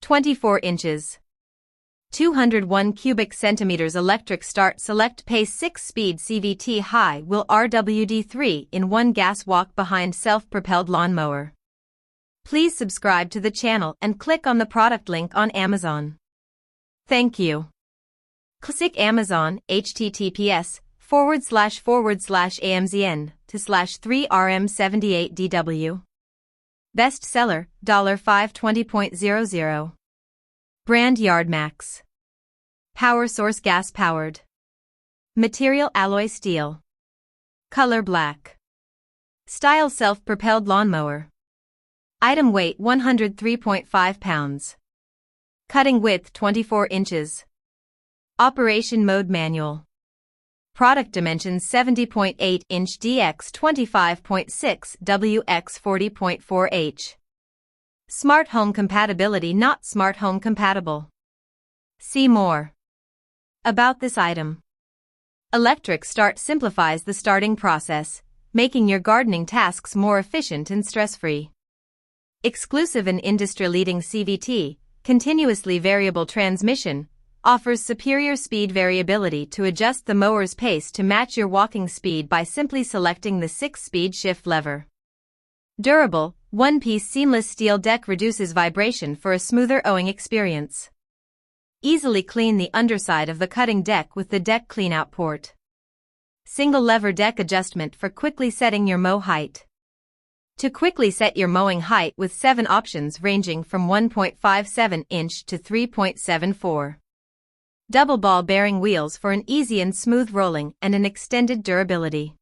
24 inches. 201 cubic centimeters electric start select pace 6-speed CVT high wheel RWD 3-in-1 gas walk behind self-propelled lawnmower. Please subscribe to the channel and click on the product link on Amazon. Thank you. Click Amazon, https://amzn/3rm78dw. Bestseller, $520.00. Brand Yard Max. Power source gas powered. Material alloy steel. Color black. Style self-propelled lawnmower. Item weight 103.5 pounds. Cutting width 24 inches. Operation mode manual. Product dimensions 70.8 inch dx 25.6 wx 40.4 h. Smart home compatibility not smart home compatible. See more. About this item. Electric start simplifies the starting process, making your gardening tasks more efficient and stress-free. Exclusive and industry-leading CVT, continuously variable transmission, offers superior speed variability to adjust the mower's pace to match your walking speed by simply selecting the 6-speed shift lever. Durable, one-piece seamless steel deck reduces vibration for a smoother owing experience. Easily clean the underside of the cutting deck with the deck cleanout port. Single lever deck adjustment for quickly setting your mow height. To quickly set your mowing height with 7 options ranging from 1.57 inch to 3.74. Double ball bearing wheels for an easy and smooth rolling and an extended durability.